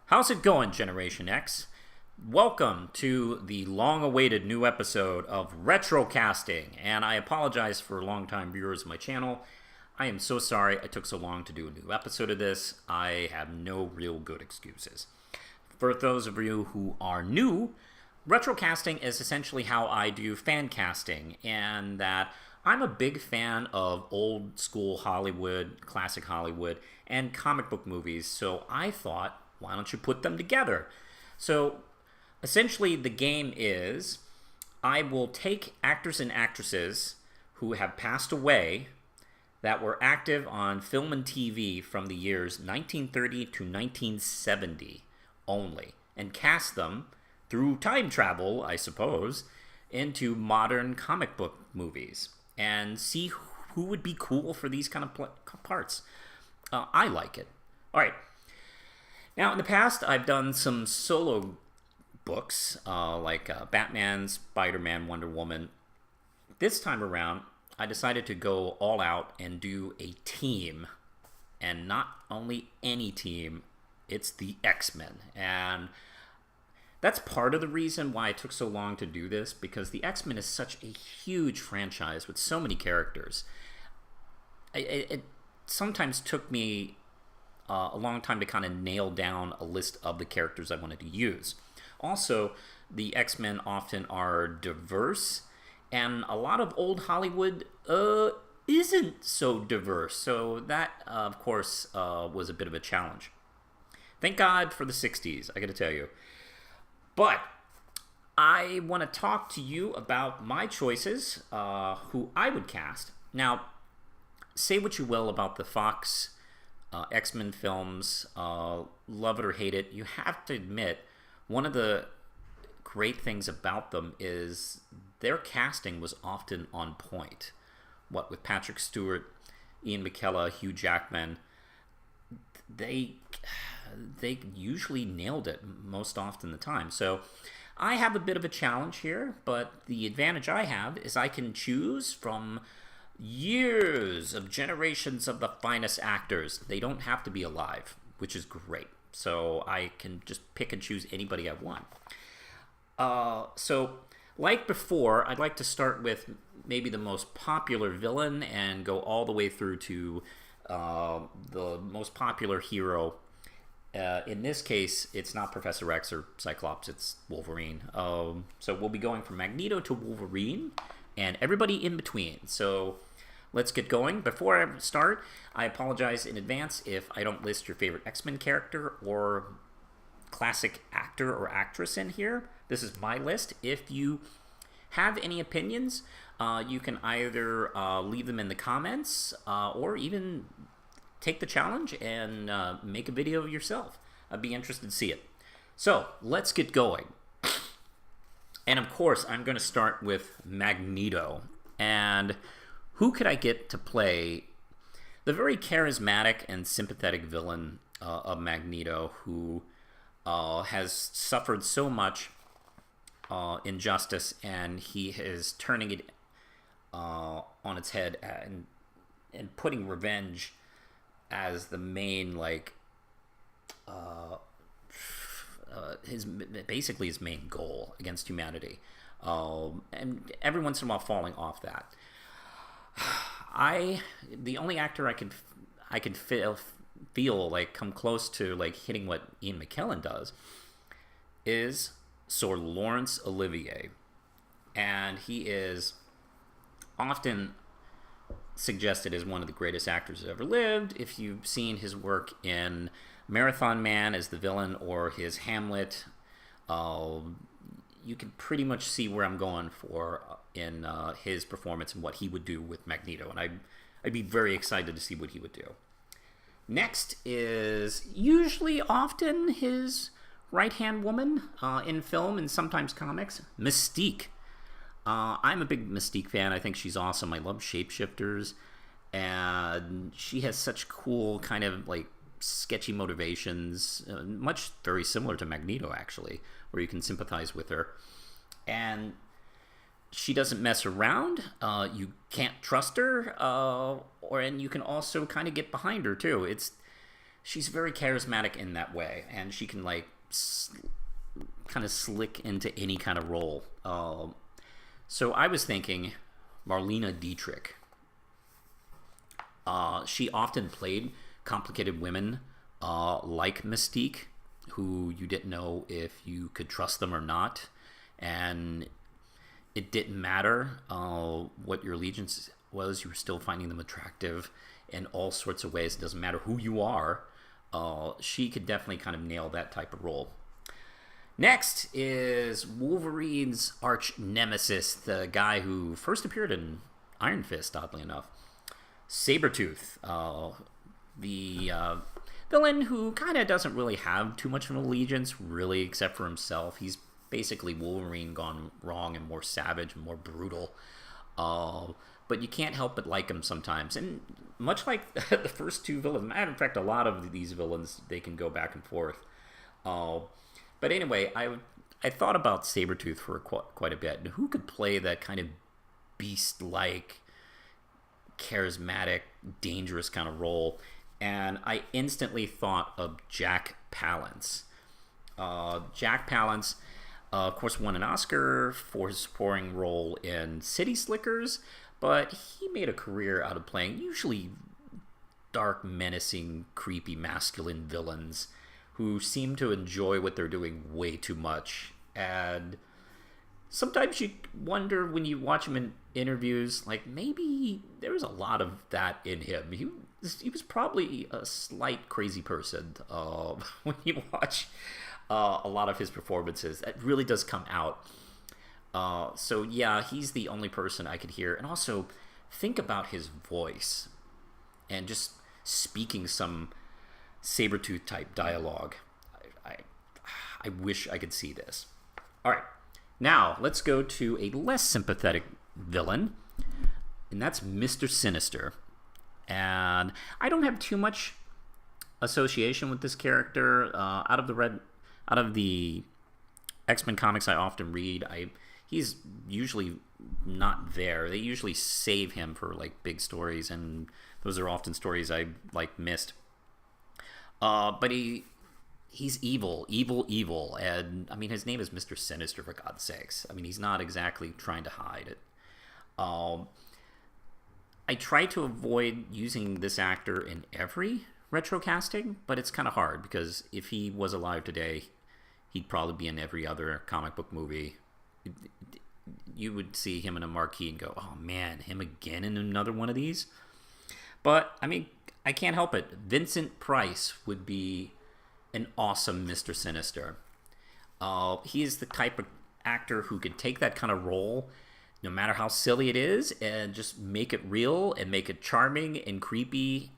How's it going, Generation X? Welcome to the long-awaited new episode of Retrocasting, and I apologize for long-time viewers of my channel. I am so sorry it took so long to do a new episode of this. I have no real good excuses. For those of you who are new, Retrocasting is essentially how I do fan casting, and that I'm a big fan of old school Hollywood, classic Hollywood, and comic book movies, so I thought, why don't you put them together? So essentially the game is I will take actors and actresses who have passed away that were active on film and TV from the years 1930 to 1970 only, and cast them through time travel, I suppose, into modern comic book movies and see who would be cool for these kind of parts. I like it. All right. Now, in the past, I've done some solo books like Batman, Spider-Man, Wonder Woman. This time around, I decided to go all out and do a team. And not only any team, it's the X-Men. And that's part of the reason why it took so long to do this, because the X-Men is such a huge franchise with so many characters. It sometimes took me a long time to kind of nail down a list of the characters I wanted to use. Also, the X-Men often are diverse, and a lot of old Hollywood isn't so diverse. So that, of course, was a bit of a challenge. Thank God for the 60s, I gotta tell you. But I want to talk to you about my choices, who I would cast. Now, say what you will about the Fox X-Men films, love it or hate it, you have to admit one of the great things about them is their casting was often on point. What with Patrick Stewart, Ian McKellen, Hugh Jackman, they usually nailed it most often the time. So I have a bit of a challenge here, but the advantage I have is I can choose from years of generations of the finest actors. They don't have to be alive, which is great. So I can just pick and choose anybody I want. So like before, I'd like to start with maybe the most popular villain and go all the way through to the most popular hero. In this case, it's not Professor X or Cyclops, it's Wolverine. So we'll be going from Magneto to Wolverine and everybody in between. So let's get going. Before I start, I apologize in advance if I don't list your favorite X-Men character or classic actor or actress in here. This is my list. If you have any opinions, you can either leave them in the comments or even take the challenge and make a video yourself. I'd be interested to see it. So let's get going. And of course, I'm going to start with Magneto. And who could I get to play the very charismatic and sympathetic villain of Magneto, who has suffered so much injustice, and he is turning it on its head and putting revenge as the main, like, basically his main goal against humanity, and every once in a while falling off that. The only actor I can feel like come close to like hitting what Ian McKellen does is Sir Laurence Olivier, and he is often suggested as one of the greatest actors who ever lived. If you've seen his work in Marathon Man as the villain or his Hamlet, you can pretty much see where I'm going for in his performance and what he would do with Magneto, and I'd be very excited to see what he would do. Next is usually often his right-hand woman in film and sometimes comics, Mystique. I'm a big Mystique fan. I think she's awesome. I love shapeshifters, and she has such cool kind of like sketchy motivations, very similar to Magneto actually, where you can sympathize with her. And she doesn't mess around. You can't trust her, and you can also kind of get behind her too. she's very charismatic in that way, and she can like kind of slick into any kind of role. So I was thinking Marlene Dietrich. She often played complicated women like Mystique, who you didn't know if you could trust them or not, and it didn't matter what your allegiance was, you were still finding them attractive in all sorts of ways. It doesn't matter who you are. She could definitely kind of nail that type of role. Next is Wolverine's arch nemesis, the guy who first appeared in Iron Fist, oddly enough. Sabretooth, the villain who kind of doesn't really have too much of an allegiance, really, except for himself. He's basically Wolverine gone wrong and more savage and more brutal. But you can't help but like him sometimes. And much like the first two villains, matter of fact, a lot of these villains, they can go back and forth. But anyway, I thought about Sabretooth for quite a bit. Who could play that kind of beast-like, charismatic, dangerous kind of role? And I instantly thought of Jack Palance. Jack Palance, of course, won an Oscar for his supporting role in City Slickers, but he made a career out of playing usually dark, menacing, creepy, masculine villains who seem to enjoy what they're doing way too much. And sometimes you wonder when you watch him in interviews, like maybe there was a lot of that in him. He was probably a slight crazy person when you watch a lot of his performances. That really does come out. So yeah, he's the only person I could hear. And also, think about his voice and just speaking some Sabretooth type dialogue. I wish I could see this. All right, now let's go to a less sympathetic villain, and that's Mr. Sinister. And I don't have too much association with this character. Out of the X-Men comics I often read, he's usually not there. They usually save him for like big stories, and those are often stories I like missed. But he's evil, and I mean his name is Mr. Sinister, for God's sakes. I mean, he's not exactly trying to hide it. I try to avoid using this actor in every retro casting, but it's kind of hard because if he was alive today, he'd probably be in every other comic book movie. You would see him in a marquee and go, oh man, him again in another one of these? But, I mean, I can't help it. Vincent Price would be an awesome Mr. Sinister. He is the type of actor who could take that kind of role, no matter how silly it is, and just make it real and make it charming and creepy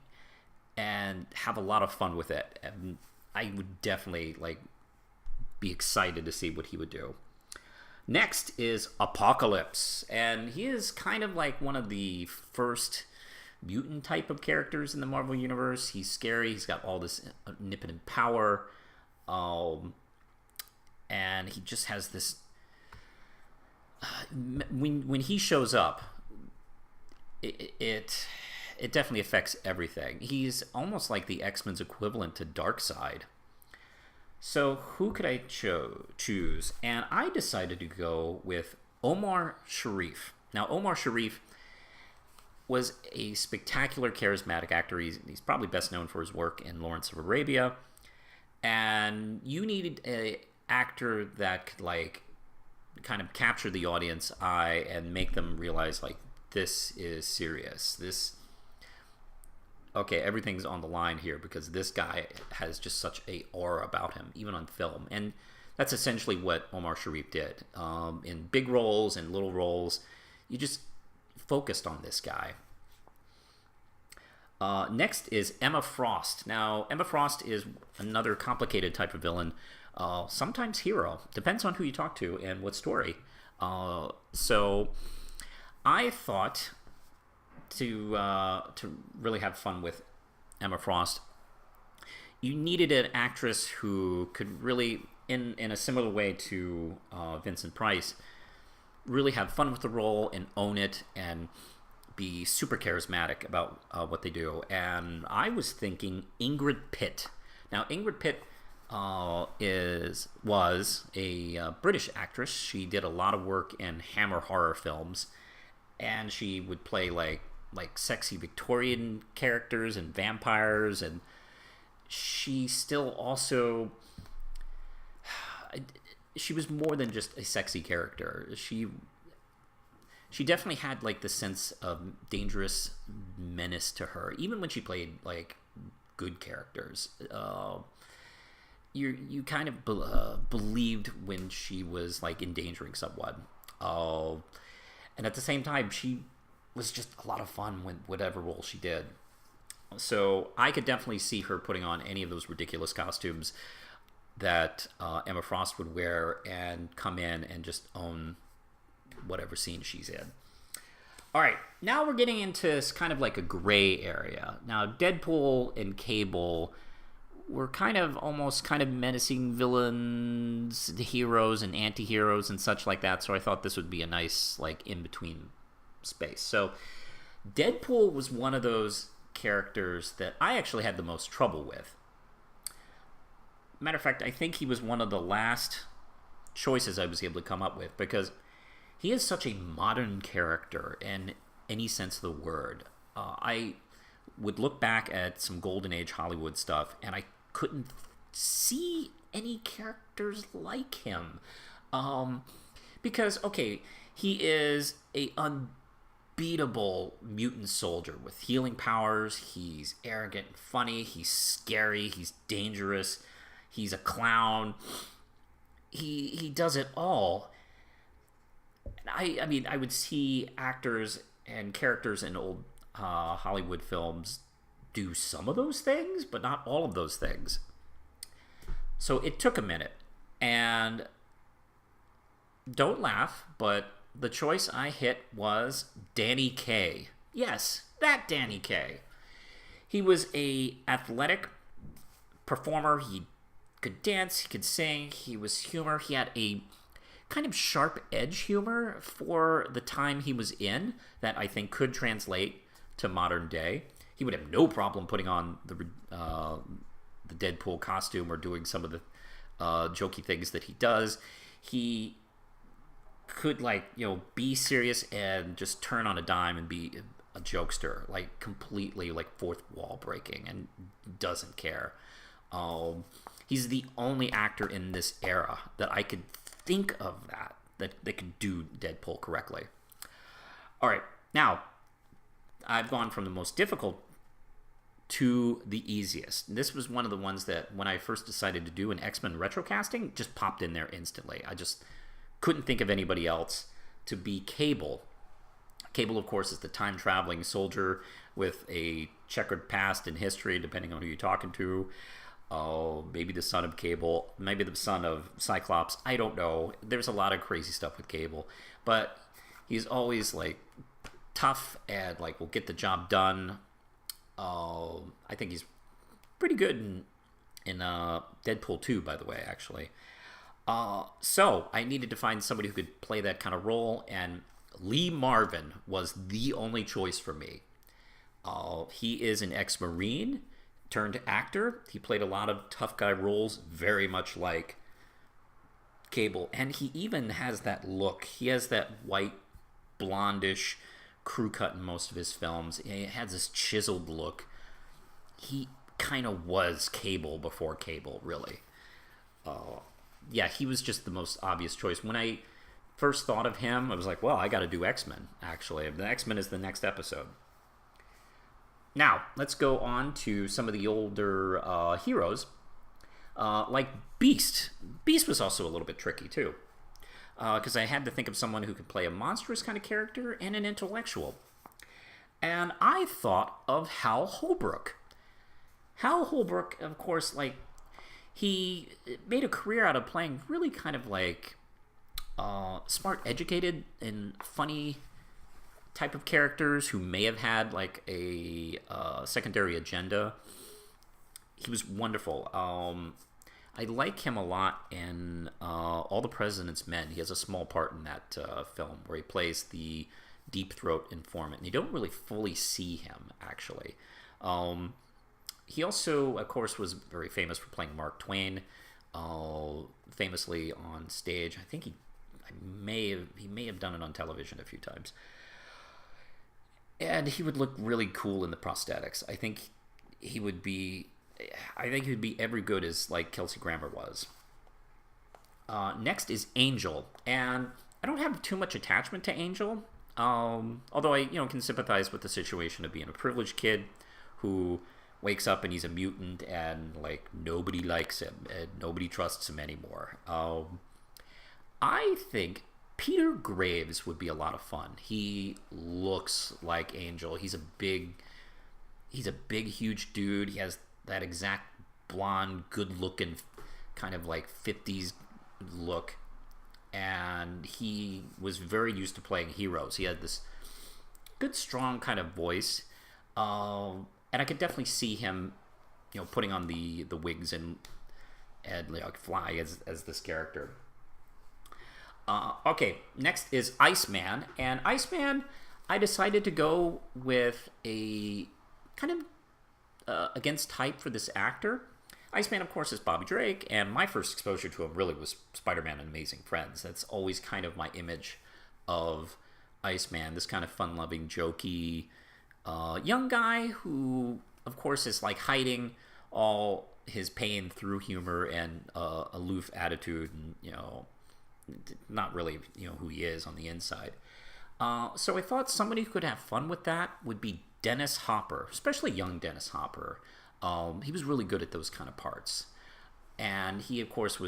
and have a lot of fun with it. And I would definitely be excited to see what he would do. Next is Apocalypse, and he is kind of like one of the first mutant type of characters in the Marvel Universe. He's scary. He's got all this omnipotent power, and he just has this. When he shows up, it definitely affects everything. He's almost like the X-Men's equivalent to Darkseid. So who could I choose? And I decided to go with Omar Sharif. Now, Omar Sharif was a spectacular, charismatic actor. He's probably best known for his work in Lawrence of Arabia. And you needed an actor that could, kind of capture the audience eye and make them realize, this is serious. Okay, everything's on the line here because this guy has just such a aura about him, even on film. And that's essentially what Omar Sharif did. In big roles and little roles, you just focused on this guy. Next is Emma Frost. Now, Emma Frost is another complicated type of villain, sometimes hero. Depends on who you talk to and what story. So I thought to really have fun with Emma Frost, you needed an actress who could really, in a similar way to Vincent Price, really have fun with the role and own it and be super charismatic about what they do. And I was thinking Ingrid Pitt. Now, Ingrid Pitt was a British actress. She did a lot of work in Hammer horror films, and she would play like sexy Victorian characters and vampires, and she still also she was more than just a sexy character. She definitely had like the sense of dangerous menace to her, even when she played like good characters. You kind of believed when she was like endangering someone, and at the same time she was just a lot of fun with whatever role she did. So I could definitely see her putting on any of those ridiculous costumes that Emma Frost would wear and come in and just own whatever scene she's in. All right, now we're getting into kind of like a gray area. Now, Deadpool and Cable were kind of menacing villains, the heroes and anti-heroes and such like that, so I thought this would be a nice like in-between space. So Deadpool was one of those characters that I actually had the most trouble with. Matter of fact, I think he was one of the last choices I was able to come up with, because he is such a modern character in any sense of the word. I would look back at some Golden Age Hollywood stuff, and I couldn't see any characters like him. Because, okay, he is a unbeatable mutant soldier with healing powers. He's arrogant and funny. He's scary. He's dangerous. He's a clown. He does it all. I mean, I would see actors and characters in old Hollywood films do some of those things, but not all of those things. So it took a minute. And don't laugh, but the choice I hit was Danny Kaye. Yes, that Danny Kaye. He was a athletic performer. He could dance, he could sing, he was humor. He had a kind of sharp edge humor for the time he was in that I think could translate to modern day. He would have no problem putting on the Deadpool costume or doing some of the jokey things that he does. He could be serious and just turn on a dime and be a jokester, like completely like fourth wall breaking, and doesn't care. He's the only actor in this era that I could think of that could do Deadpool correctly. All right, now I've gone from the most difficult to the easiest. This was one of the ones that when I first decided to do an X-Men retrocasting, just popped in there instantly. I just couldn't think of anybody else to be Cable. Cable, of course, is the time-traveling soldier with a checkered past and history, depending on who you're talking to. Maybe the son of Cable, maybe the son of Cyclops. I don't know. There's a lot of crazy stuff with Cable, but he's always like tough and like will get the job done. I think he's pretty good in Deadpool 2, by the way, actually. So I needed to find somebody who could play that kind of role, and Lee Marvin was the only choice for me. He is an ex-Marine turned actor. He played a lot of tough guy roles, very much like Cable. And he even has that look. He has that white, blondish crew cut in most of his films. He has this chiseled look. He kind of was Cable before Cable, really. Yeah, he was just the most obvious choice. When I first thought of him, I was like, well, I got to do X-Men, actually. The X-Men is the next episode. Now, let's go on to some of the older heroes, like Beast. Beast was also a little bit tricky, too, because I had to think of someone who could play a monstrous kind of character and an intellectual. And I thought of Hal Holbrook. Hal Holbrook, of course, like, he made a career out of playing really kind of like smart, educated, and funny type of characters who may have had like a secondary agenda. He was wonderful. I like him a lot in All the President's Men. He has a small part in that film where he plays the Deep Throat informant. And you don't really fully see him, actually. He also, of course, was very famous for playing Mark Twain, famously on stage. I think he may have done it on television a few times. And he would look really cool in the prosthetics. I think he would be every good as like Kelsey Grammer was. Next is Angel, and I don't have too much attachment to Angel, although I can sympathize with the situation of being a privileged kid who wakes up and he's a mutant and like nobody likes him and nobody trusts him anymore. I think Peter Graves would be a lot of fun. He looks like Angel. He's a big, huge dude. He has that exact blonde, good-looking, kind of like 50s look. And he was very used to playing heroes. He had this good, strong kind of voice. And I could definitely see him, putting on the wigs and like fly as this character. Okay, next is Iceman. And Iceman, I decided to go with a kind of against type for this actor. Iceman, of course, is Bobby Drake, and my first exposure to him really was Spider-Man and Amazing Friends. That's always kind of my image of Iceman, this kind of fun-loving, jokey young guy who, of course, is like hiding all his pain through humor and aloof attitude and, not really, who he is on the inside. So I thought somebody who could have fun with that would be Dennis Hopper, especially young Dennis Hopper. He was really good at those kind of parts. And he, of course,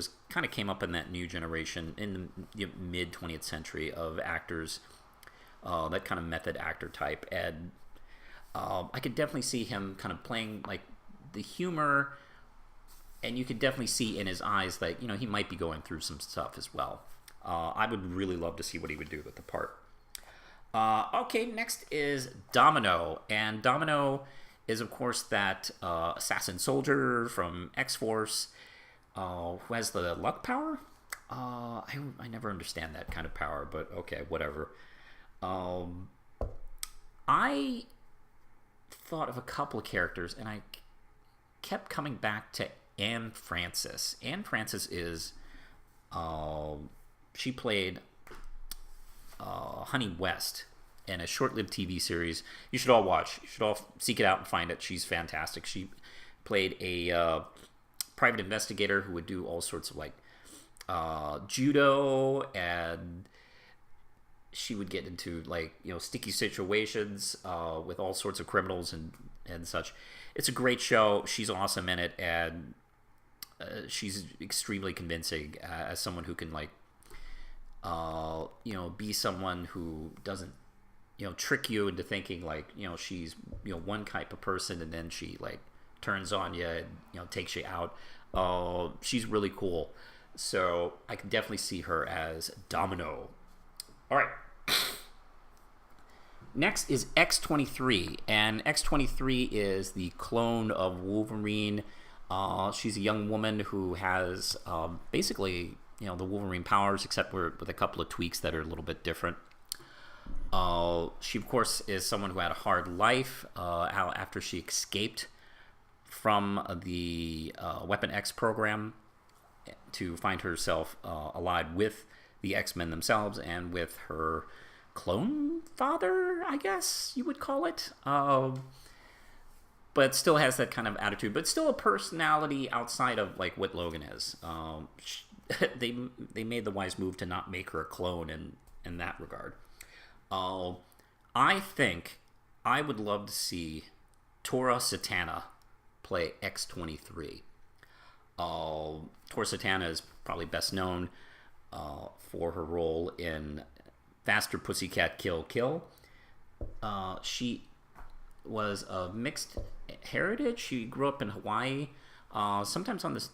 came up in that new generation in the mid 20th century of actors, that kind of method actor type. And I could definitely see him kind of playing like the humor, and you could definitely see in his eyes that, he might be going through some stuff as well. I would really love to see what he would do with the part. Okay, next is Domino. And Domino is, of course, that assassin soldier from X-Force who has the luck power. I never understand that kind of power, but okay, whatever. I thought of a couple of characters, and I kept coming back to Anne Francis. Anne Francis is... she played Honey West in a short-lived TV series you should all watch. You should all seek it out and find it. She's fantastic. She played a private investigator who would do all sorts of like judo, and she would get into like sticky situations with all sorts of criminals and such. It's a great show. She's awesome in it, and she's extremely convincing as someone who can like be someone who doesn't trick you into thinking like she's one type of person, and then she like turns on you and takes you out. She's really cool, so I can definitely see her as Domino. All right. Next is X-23, and X-23 is the clone of Wolverine. She's a young woman who has basically the Wolverine powers, except with a couple of tweaks that are a little bit different. She, of course, is someone who had a hard life after she escaped from the Weapon X program to find herself allied with the X-Men themselves and with her clone father, I guess you would call it. But still has that kind of attitude, but still a personality outside of like what Logan is. They made the wise move to not make her a clone in that regard. I think I would love to see Tora Satana play X-23. Tora Satana is probably best known for her role in Faster Pussycat Kill Kill. She was of mixed heritage. She grew up in Hawaii, sometimes on this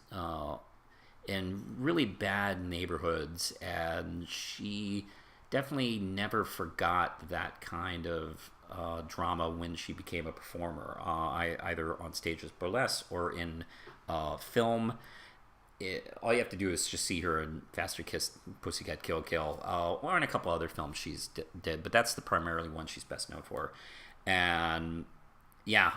in really bad neighborhoods, and she definitely never forgot that kind of drama when she became a performer, either on stage as burlesque or in film. all you have to do is just see her in Faster Kiss, Pussycat Kill Kill, or in a couple other films she's did, but that's the primarily one she's best known for. And yeah,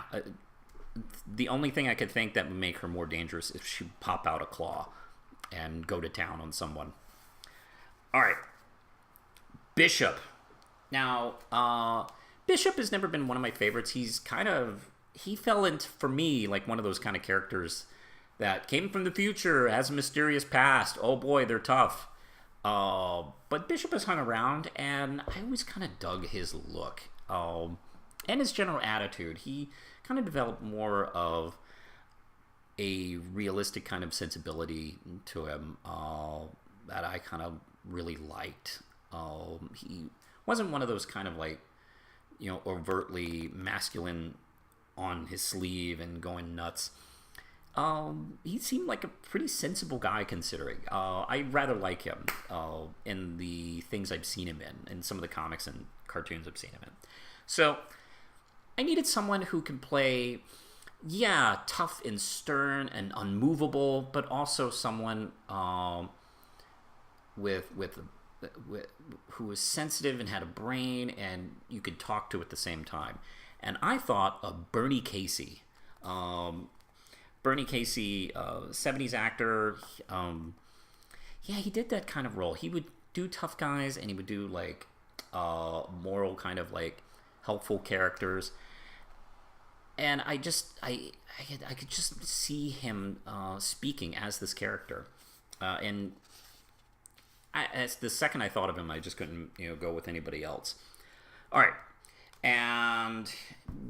the only thing I could think that would make her more dangerous is if she pop out a claw and go to town on someone. All right, Bishop. Now, Bishop has never been one of my favorites. He fell into, for me, like one of those kind of characters that came from the future, has a mysterious past. Oh boy, they're tough. But Bishop has hung around, and I always kind of dug his look and his general attitude. He kind of developed more of a realistic kind of sensibility to him that I kind of really liked. He wasn't one of those kind of like, overtly masculine on his sleeve and going nuts. He seemed like a pretty sensible guy considering. I rather like him in the things I've seen him in some of the comics and cartoons I've seen him in. So I needed someone who can play, tough and stern and unmovable, but also someone who was sensitive and had a brain and you could talk to at the same time. And I thought of Bernie Casey. Bernie Casey, 70s actor. He did that kind of role. He would do tough guys and he would do like moral kind of like helpful characters. And I could just see him speaking as this character. As the second I thought of him, I just couldn't go with anybody else. All right. And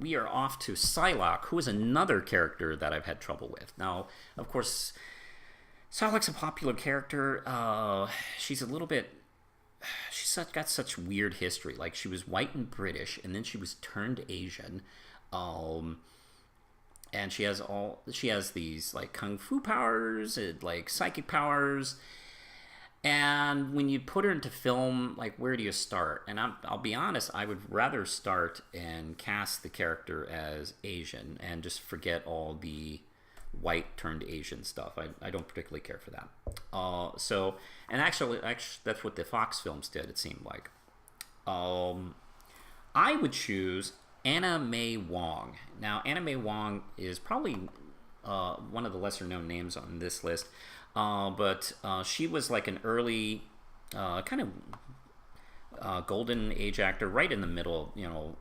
we are off to Psylocke, who is another character that I've had trouble with. Now, of course, Psylocke's a popular character. She's got such weird history. Like, she was white and British, and then she was turned Asian. And she has these like kung fu powers, and, like psychic powers. And when you put her into film, like, where do you start? And I'll be honest, I would rather start and cast the character as Asian and just forget all the white turned Asian stuff. I don't particularly care for that. And actually, that's what the Fox films did, it seemed like. I would choose Anna May Wong. Now, Anna May Wong is probably one of the lesser known names on this list. But she was like an early kind of golden age actor right in the middle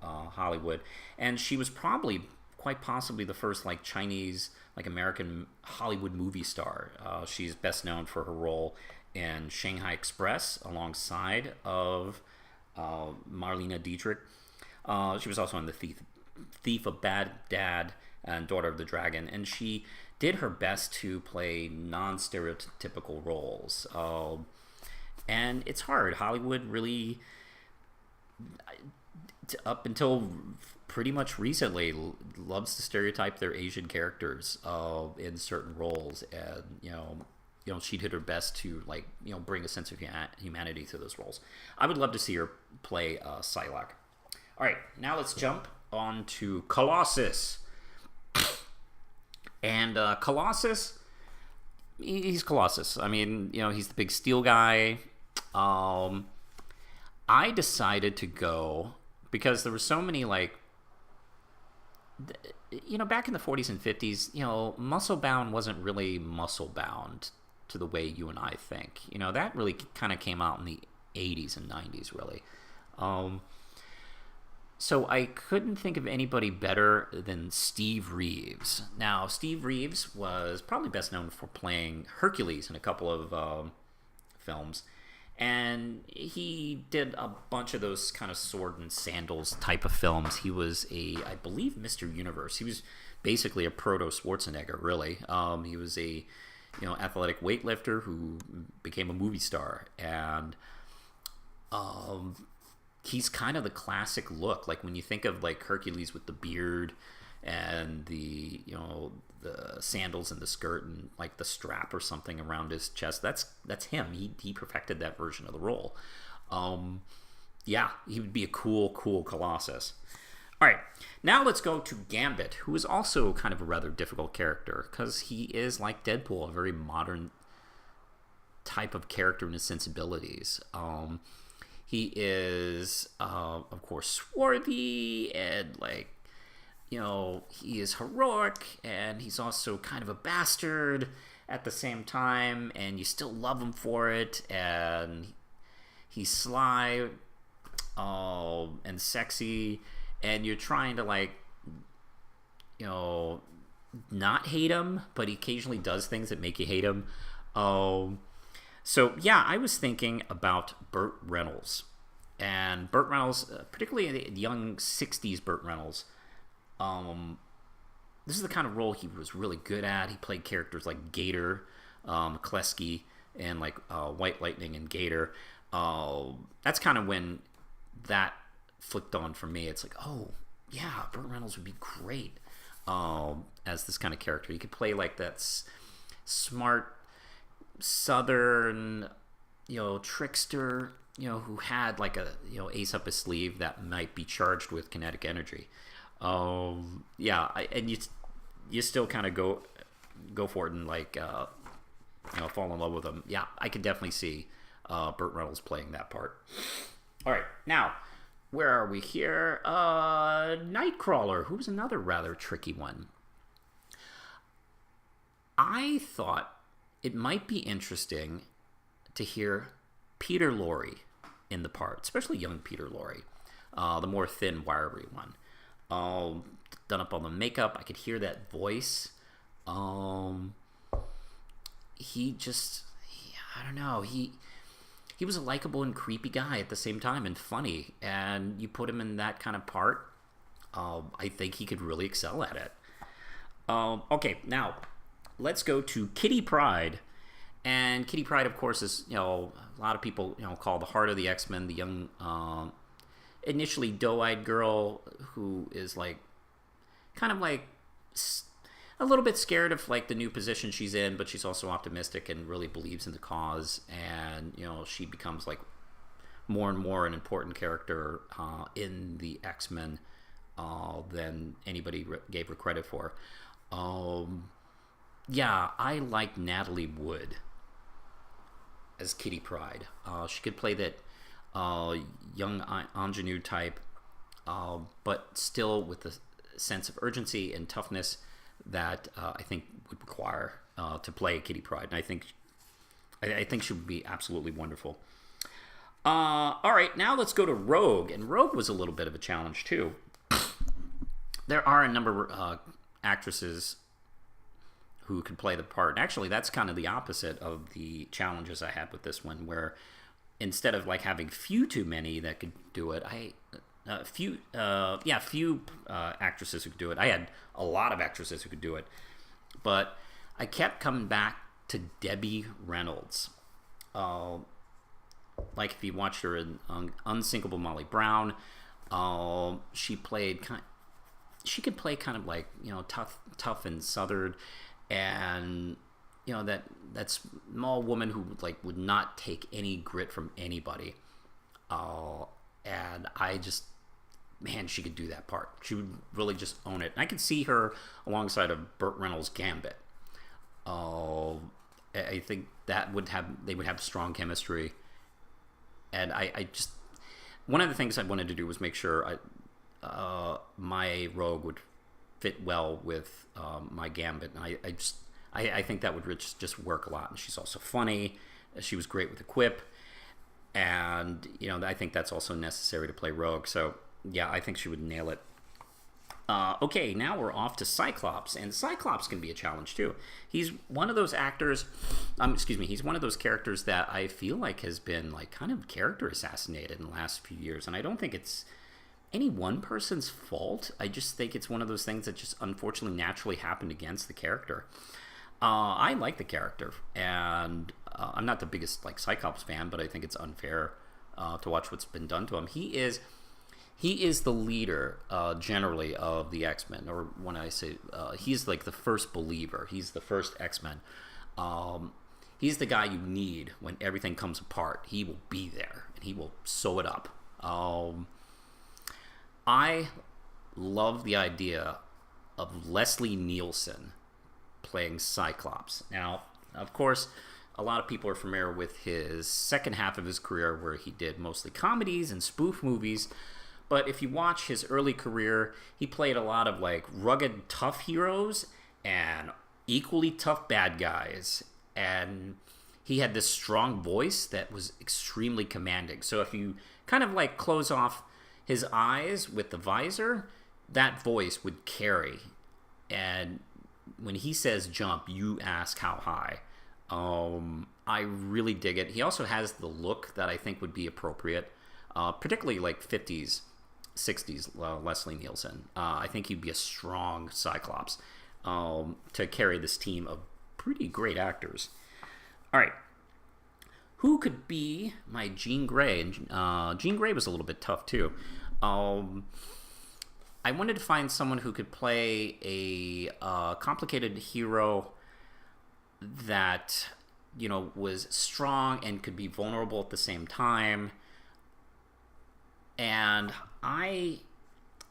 of, Hollywood. And she was probably quite possibly the first like Chinese, like American Hollywood movie star. She's best known for her role in Shanghai Express alongside of Marlene Dietrich. She was also in The Thief of Baghdad and Daughter of the Dragon. And she did her best to play non-stereotypical roles. And it's hard. Hollywood really, up until pretty much recently, loves to stereotype their Asian characters in certain roles. And, she did her best to, like, bring a sense of humanity to those roles. I would love to see her play Psylocke. All right, now let's jump on to Colossus. And Colossus, he's Colossus. I mean, he's the big steel guy. I decided to go because there were so many, like, back in the 40s and 50s, muscle bound wasn't really muscle bound to the way you and I think. That really kind of came out in the 80s and 90s, really. So I couldn't think of anybody better than Steve Reeves. Now, Steve Reeves was probably best known for playing Hercules in a couple of films. And he did a bunch of those kind of sword and sandals type of films. He was I believe, Mr. Universe. He was basically a proto-Schwarzenegger, really. He was a, athletic weightlifter who became a movie star. And he's kind of the classic look. Like, when you think of, like, Hercules with the beard and the sandals and the skirt and, like, the strap or something around his chest, that's him. He perfected that version of the role. He would be a cool Colossus. All right, now let's go to Gambit, who is also kind of a rather difficult character because he is, like Deadpool, a very modern type of character and his sensibilities. He is, of course, swarthy and like, he is heroic, and he's also kind of a bastard at the same time, and you still love him for it, and he's sly and sexy, and you're trying to like, not hate him, but he occasionally does things that make you hate him. So yeah, I was thinking about Burt Reynolds, and Burt Reynolds, particularly the young '60s Burt Reynolds. This is the kind of role he was really good at. He played characters like Gator, McCleskey, and like White Lightning and Gator. That's kind of when that flicked on for me. It's like, oh yeah, Burt Reynolds would be great as this kind of character. He could play like that smart Southern, trickster, who had like a ace up his sleeve that might be charged with kinetic energy. And you still kind of go for it and like fall in love with him. Yeah, I could definitely see Burt Reynolds playing that part. All right, now where are we here? Nightcrawler, who was another rather tricky one. I thought it might be interesting to hear Peter Lorre in the part, especially young Peter Lorre, the more thin, wiry one. Done up all the makeup, I could hear that voice. I don't know, he was a likable and creepy guy at the same time, and funny, and you put him in that kind of part, I think he could really excel at it. Okay, now let's go to Kitty Pryde. And Kitty Pryde, of course, is, a lot of people, call the heart of the X-Men, the young, initially doe-eyed girl who is like, kind of like a little bit scared of like the new position she's in, but she's also optimistic and really believes in the cause. And, she becomes like more and more an important character in the X-Men than anybody gave her credit for. Yeah, I like Natalie Wood as Kitty Pryde. She could play that young ingenue type, but still with the sense of urgency and toughness that I think would require to play Kitty Pryde. And I think she would be absolutely wonderful. All right, now let's go to Rogue. And Rogue was a little bit of a challenge too. There are a number of actresses who could play the part. And actually, that's kind of the opposite of the challenges I had with this one, where instead of like having too many that could do it, few actresses who could do it. I had a lot of actresses who could do it, but I kept coming back to Debbie Reynolds. Like if you watched her in Unsinkable Molly Brown, she could play kind of like tough and southern, and that small woman who would not take any grit from anybody. And she could do that part. She would really just own it. And I could see her alongside of Burt Reynolds' Gambit. I think they would have strong chemistry. And one of the things I wanted to do was make sure my Rogue would fit well with my Gambit. And I think that would just work a lot. And she's also funny. She was great with a quip. And, I think that's also necessary to play Rogue. So, yeah, I think she would nail it. Okay, now we're off to Cyclops. And Cyclops can be a challenge, too. He's one of those actors... he's one of those characters that I feel like has been, kind of character assassinated in the last few years. And I don't think it's any one person's fault. I just think it's one of those things that just unfortunately naturally happened against the character. I like the character, and I'm not the biggest Cyclops fan, but I think it's unfair to watch what's been done to him. He is the leader generally of the X-Men, or when I say he's the first believer. He's the first X-Men. He's the guy you need when everything comes apart. He will be there and he will sew it up. I love the idea of Leslie Nielsen playing Cyclops. Now, of course, a lot of people are familiar with his second half of his career where he did mostly comedies and spoof movies. But if you watch his early career, he played a lot of like rugged, tough heroes and equally tough bad guys. And he had this strong voice that was extremely commanding. So if you kind of like close off his eyes with the visor, that voice would carry. And when he says jump, you ask how high. I really dig it. He also has the look that I think would be appropriate, particularly like 50s, 60s Leslie Nielsen. I think he'd be a strong Cyclops to carry this team of pretty great actors. All right. Who could be my Jean Grey? And Jean Grey was a little bit tough too. I wanted to find someone who could play a complicated hero that, you know, was strong and could be vulnerable at the same time. And I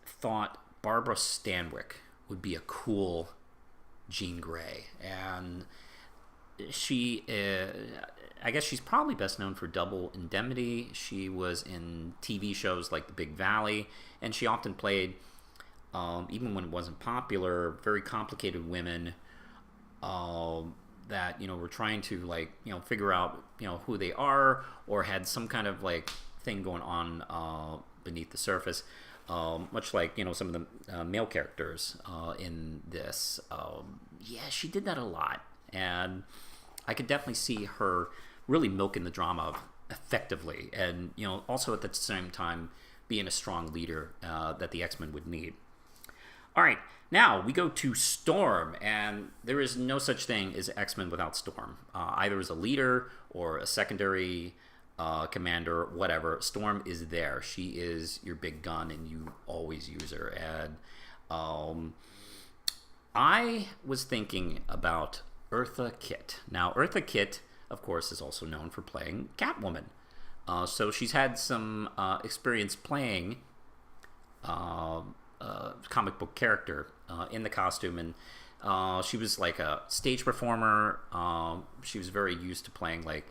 thought Barbara Stanwyck would be a cool Jean Grey. And she, I guess she's probably best known for Double Indemnity. She was in TV shows like The Big Valley, and she often played, even when it wasn't popular, very complicated women that, you know, were trying to, like, you know, figure out, you know, who they are, or had some kind of like thing going on beneath the surface, much like, you know, some of the male characters in this. Yeah, she did that a lot, and I could definitely see her really milking the drama effectively, and, you know, also at the same time being a strong leader that the X-Men would need. All right, now we go to Storm, and there is no such thing as X-Men without Storm. Either as a leader or a secondary commander, whatever. Storm is there. She is your big gun, and you always use her. And I was thinking about Eartha Kitt. Now, Eartha Kitt, of course, is also known for playing Catwoman. So she's had some experience playing comic book character in the costume, and she was like a stage performer. She was very used to playing like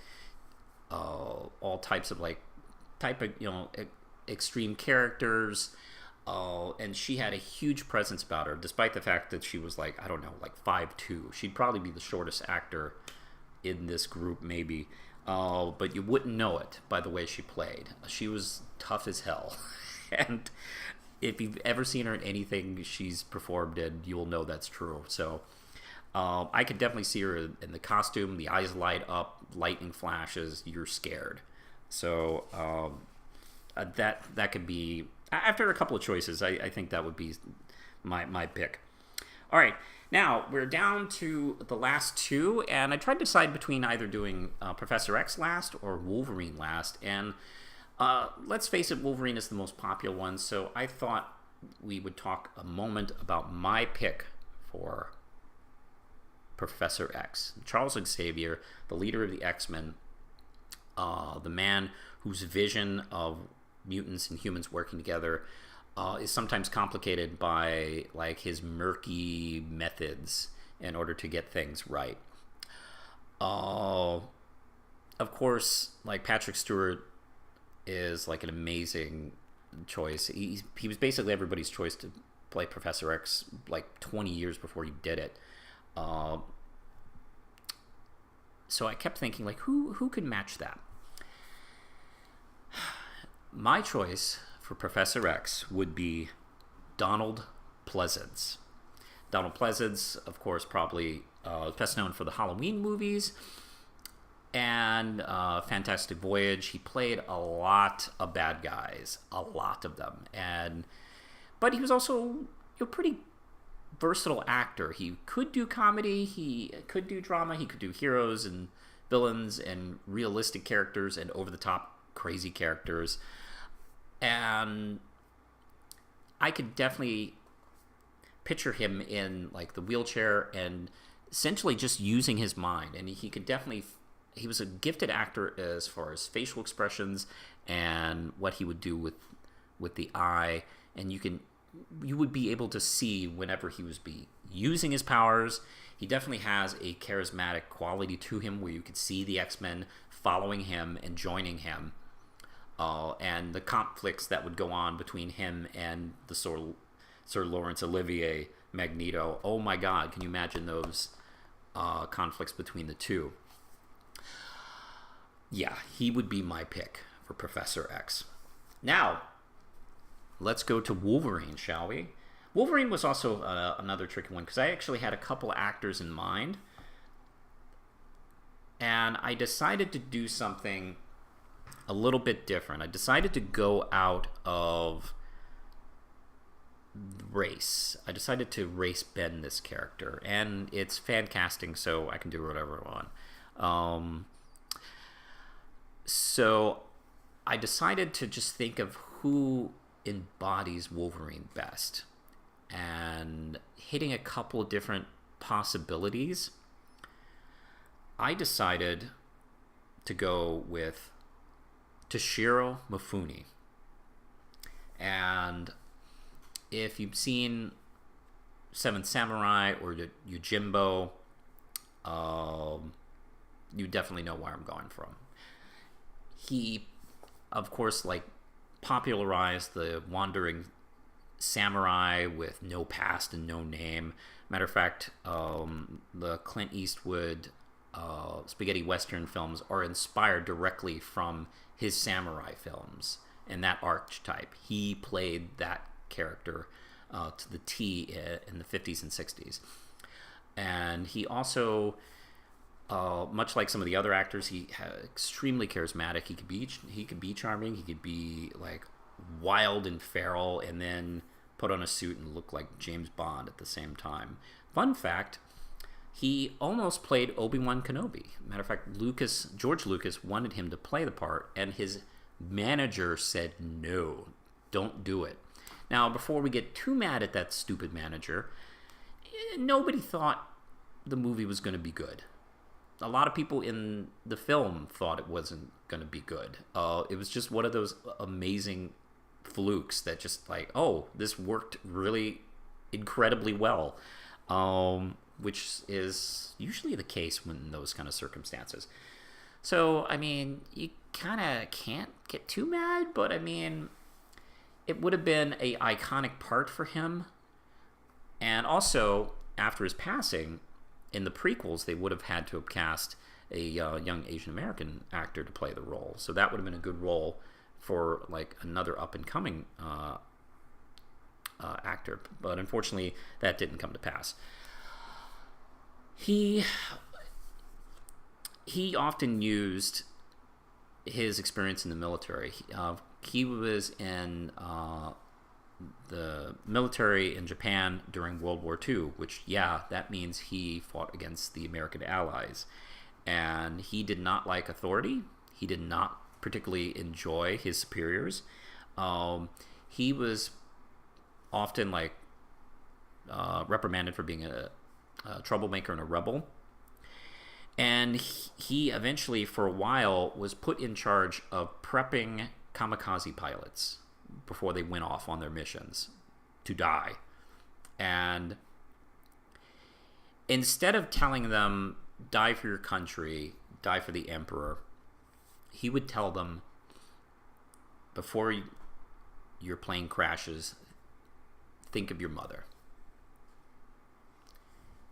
all types of you know, extreme characters, and she had a huge presence about her, despite the fact that she was like, I don't know, like 5'2". She'd probably be the shortest actor in this group, maybe, but you wouldn't know it by the way she played. She was tough as hell, and if you've ever seen her in anything she's performed in, you'll know that's true. So I could definitely see her in the costume. The eyes light up, lightning flashes, you're scared. So that could be, after a couple of choices, I think that would be my pick. All right, now we're down to the last two, and I tried to decide between either doing Professor X last or Wolverine last, and let's face it, Wolverine is the most popular one, so I thought we would talk a moment about my pick for Professor X. Charles Xavier, the leader of the X-Men, the man whose vision of mutants and humans working together is sometimes complicated by like his murky methods in order to get things right. Of course, like Patrick Stewart is like an amazing choice. He was basically everybody's choice to play Professor X like 20 years before he did it. So I kept thinking, like, who could match that? My choice for Professor X would be Donald Pleasence. Donald Pleasence, of course, probably best known for the Halloween movies and Fantastic Voyage. He played a lot of bad guys, a lot of them, but he was also a pretty versatile actor. He could do comedy, he could do drama, he could do heroes and villains and realistic characters and over-the-top crazy characters. And I could definitely picture him in like the wheelchair and essentially just using his mind. And he was a gifted actor as far as facial expressions and what he would do with the eye. And you would be able to see whenever he was using his powers. He definitely has a charismatic quality to him where you could see the X-Men following him and joining him. And the conflicts that would go on between him and the Sir Laurence Olivier Magneto. Oh my God, can you imagine those conflicts between the two? Yeah, he would be my pick for Professor X. Now, let's go to Wolverine, shall we? Wolverine was also another tricky one because I actually had a couple actors in mind. And I decided to do something a little bit different. I decided to go out of race. I decided to race bend this character. And it's fan casting, so I can do whatever I want. So I decided to just think of who embodies Wolverine best. And hitting a couple of different possibilities, I decided to go with Toshiro Mifune. And if you've seen Seventh Samurai or Yojimbo, you definitely know where I'm going from. He, of course, popularized the wandering samurai with no past and no name. Matter of fact, the Clint Eastwood spaghetti western films are inspired directly from his samurai films and that archetype. He played that character to the T in the 50s and 60s. And he also, much like some of the other actors, he extremely charismatic. He could be charming. He could be wild and feral, and then put on a suit and look like James Bond at the same time. Fun fact: he almost played Obi-Wan Kenobi. Matter of fact, George Lucas wanted him to play the part, and his manager said, no, don't do it. Now, before we get too mad at that stupid manager, nobody thought the movie was going to be good. A lot of people in the film thought it wasn't going to be good. It was just one of those amazing flukes that just this worked really incredibly well. Which is usually the case in those kind of circumstances. So, I mean, you kind of can't get too mad, but I mean, it would have been an iconic part for him. And also, after his passing, in the prequels, they would have had to have cast a young Asian American actor to play the role. So that would have been a good role for another up-and-coming actor. But unfortunately, that didn't come to pass. He often used his experience in the military. He was in the military in Japan during World War II, which, that means he fought against the American allies. And he did not like authority. He did not particularly enjoy his superiors. He was often reprimanded for being a troublemaker and a rebel. And he eventually, for a while, was put in charge of prepping kamikaze pilots before they went off on their missions to die. And instead of telling them, die for your country, die for the emperor, he would tell them, before your plane crashes, think of your mother.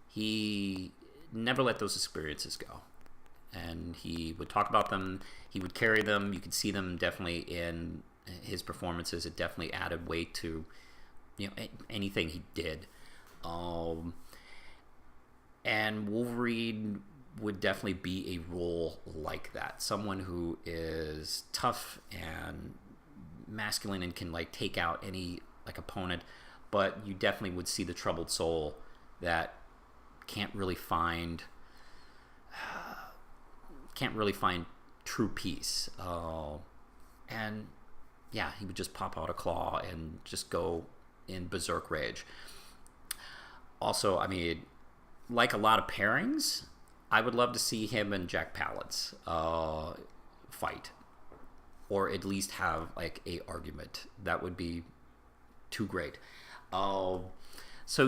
He never let those experiences go. And he would talk about them. He would carry them. You could see them definitely in his performances. It definitely added weight to anything he did. And Wolverine would definitely be a role like that. Someone who is tough and masculine and can take out any opponent. But you definitely would see the troubled soul that can't really find true peace. And he would just pop out a claw and just go in berserk rage. Also, I mean, like a lot of pairings, I would love to see him and Jack Palance fight, or at least have a argument. That would be too great. So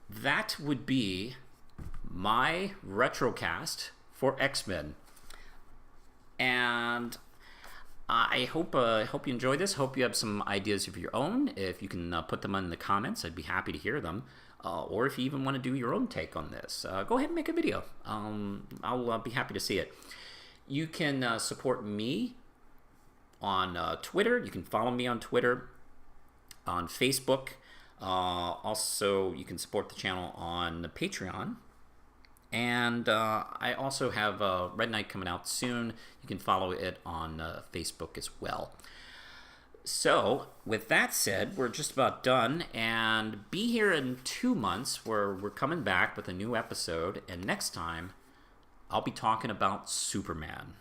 that would be my retrocast for X-Men. And I hope you enjoy this. Hope you have some ideas of your own. If you can put them in the comments, I'd be happy to hear them. Or if you even want to do your own take on this, go ahead and make a video. I'll be happy to see it. You can support me on Twitter. You can follow me on Twitter, on Facebook. Also, you can support the channel on Patreon. And I also have Red Knight coming out soon. You can follow it on Facebook as well. So, with that said, we're just about done. And be here in 2 months where we're coming back with a new episode. And next time, I'll be talking about Superman.